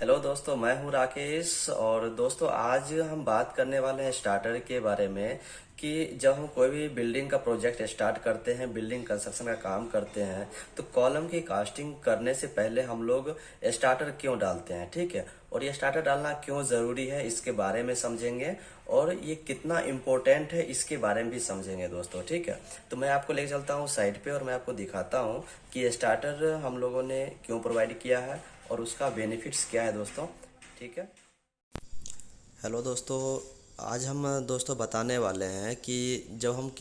Hello दोस्तों, मैं हूं राकेश। और दोस्तों आज हम बात करने वाले हैं स्टार्टर के बारे में कि जब हम कोई भी बिल्डिंग का प्रोजेक्ट स्टार्ट करते हैं, बिल्डिंग कंस्ट्रक्शन का काम करते हैं, तो कॉलम की कास्टिंग करने से पहले हम लोग स्टार्टर क्यों डालते हैं। ठीक है, और ये स्टार्टर डालना क्यों ज़रूरी है इसके बारे में समझेंगे, और ये कितना इम्पोर्टेंट है इसके बारे में भी समझेंगे दोस्तों। ठीक है, तो मैं आपको लेके चलता हूँ साइड पे और मैं आपको दिखाता हूँ कि ये स्टार्टर हम लोगों ने क्यों प्रोवाइड किया है और उसका बेनिफिट्स क्या है दोस्तों। ठीक है, हेलो दोस्तों, आज हम दोस्तों बताने वाले हैं कि जब हम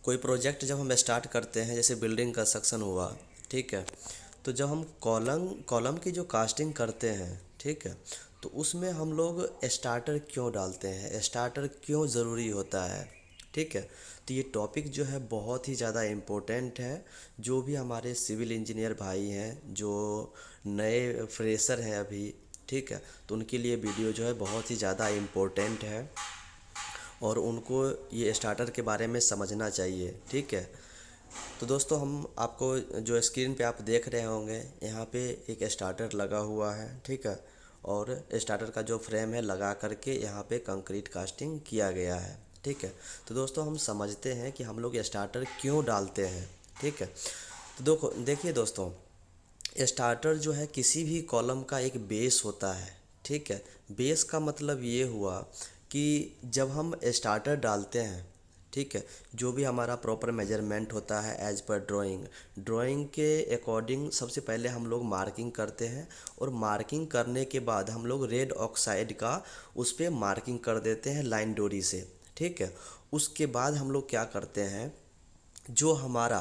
कोई प्रोजेक्ट जब हम स्टार्ट करते हैं, जैसे बिल्डिंग कंस्ट्रक्शन हुआ, ठीक है, तो जब हम कॉलम कॉलम की जो कास्टिंग करते हैं, ठीक है, तो उसमें हम लोग स्टार्टर क्यों डालते हैं, स्टार्टर क्यों ज़रूरी होता है। ठीक है, तो ये टॉपिक जो है बहुत ही ज़्यादा इम्पोर्टेंट है। जो भी हमारे सिविल इंजीनियर भाई हैं, जो नए फ्रेशर हैं अभी, ठीक है, तो उनके लिए वीडियो जो है बहुत ही ज़्यादा इम्पोर्टेंट है और उनको ये स्टार्टर के बारे में समझना चाहिए। ठीक है, तो दोस्तों हम आपको जो स्क्रीन पे आप देख रहे होंगे, यहाँ पे एक स्टार्टर लगा हुआ है। ठीक है, और स्टार्टर का जो फ्रेम है लगा करके यहाँ पे कंक्रीट कास्टिंग किया गया है। ठीक है, तो दोस्तों हम समझते हैं कि हम लोग स्टार्टर क्यों डालते हैं। ठीक है, तो देखिए दोस्तों, स्टार्टर जो है किसी भी कॉलम का एक बेस होता है। ठीक है, बेस का मतलब ये हुआ कि जब हम स्टार्टर डालते हैं, ठीक है, जो भी हमारा प्रॉपर मेजरमेंट होता है एज पर ड्राइंग के अकॉर्डिंग सबसे पहले हम लोग मार्किंग करते हैं, और मार्किंग करने के बाद हम लोग रेड ऑक्साइड का उस पर मार्किंग कर देते हैं लाइन डोरी से। ठीक है, उसके बाद हम लोग क्या करते हैं, जो हमारा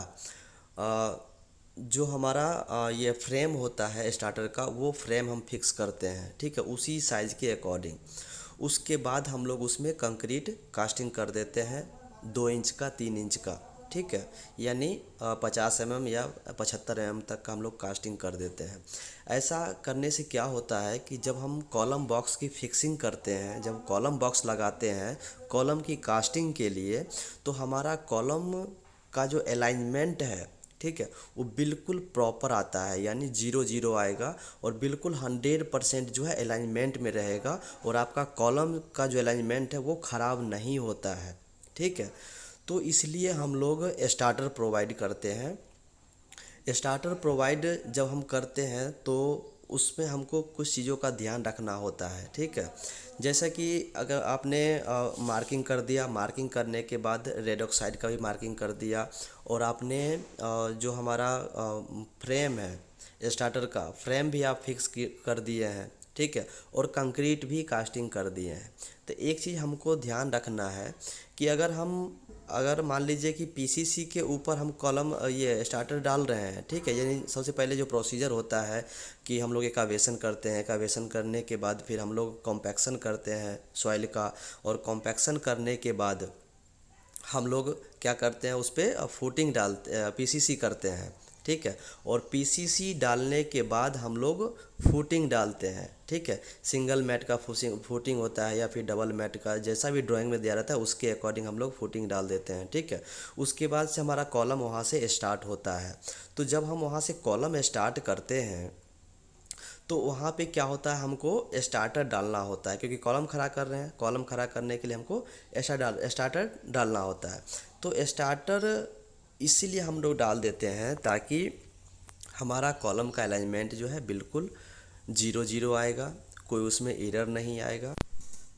अ, ये फ्रेम होता है स्टार्टर का, वो फ्रेम हम फिक्स करते हैं। ठीक है, उसी साइज़ के अकॉर्डिंग। उसके बाद हम लोग उसमें कंक्रीट कास्टिंग कर देते हैं 2 इंच का, 3 इंच का। ठीक है, यानी 50 mm या 75 mm तक का हम लोग कास्टिंग कर देते हैं। ऐसा करने से क्या होता है कि जब हम कॉलम बॉक्स की फिक्सिंग करते हैं, जब कॉलम बॉक्स लगाते हैं कॉलम की कास्टिंग के लिए, तो हमारा कॉलम का जो अलाइनमेंट है, ठीक है, वो बिल्कुल प्रॉपर आता है, यानी 0 0 आएगा और बिल्कुल 100% जो है अलाइनमेंट में रहेगा, और आपका कॉलम का जो अलाइनमेंट है वो ख़राब नहीं होता है। ठीक है, तो इसलिए हम लोग स्टार्टर प्रोवाइड करते हैं। स्टार्टर प्रोवाइड जब हम करते हैं तो उसमें हमको कुछ चीज़ों का ध्यान रखना होता है। ठीक है, जैसा कि अगर आपने मार्किंग कर दिया, मार्किंग करने के बाद रेड ऑक्साइड का भी मार्किंग कर दिया, और आपने जो हमारा फ्रेम है स्टार्टर का फ्रेम भी आप फिक्स कर दिए हैं। ठीक है, और कंक्रीट भी कास्टिंग कर दिए हैं। तो एक चीज़ हमको ध्यान रखना है कि अगर मान लीजिए कि पीसीसी के ऊपर हम कॉलम ये स्टार्टर डाल रहे हैं, ठीक है, यानी सबसे पहले जो प्रोसीजर होता है कि हम लोग एक्कावेशन करते हैं, एक्कावेशन करने के बाद फिर हम लोग कॉम्पैक्शन करते हैं सॉइल का, और कॉम्पैक्शन करने के बाद हम लोग क्या करते हैं, उस पर फुटिंग डालते पीसीसी करते हैं। ठीक है, और पीसीसी डालने के बाद हम लोग फुटिंग डालते हैं। ठीक है, सिंगल मैट का फुटिंग होता है या फिर डबल मैट का, जैसा भी ड्राइंग में दिया रहता है उसके अकॉर्डिंग हम लोग फुटिंग डाल देते हैं। ठीक है, उसके बाद से हमारा कॉलम वहाँ से स्टार्ट होता है। तो जब हम वहाँ से कॉलम स्टार्ट करते हैं तो वहाँ पे क्या होता है, हमको स्टार्टर डालना होता है, क्योंकि कॉलम खड़ा कर रहे हैं, कॉलम खड़ा करने के लिए हमको स्टार्टर डालना होता है। तो स्टार्टर इसीलिए हम लोग डाल देते हैं ताकि हमारा कॉलम का अलाइनमेंट जो है बिल्कुल 0 0 आएगा, कोई उसमें एरर नहीं आएगा।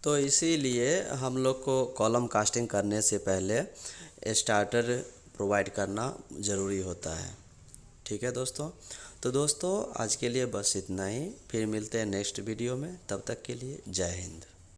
तो इसीलिए हम लोग को कॉलम कास्टिंग करने से पहले स्टार्टर प्रोवाइड करना ज़रूरी होता है। ठीक है दोस्तों, तो दोस्तों आज के लिए बस इतना ही, फिर मिलते हैं नेक्स्ट वीडियो में। तब तक के लिए जय हिंद।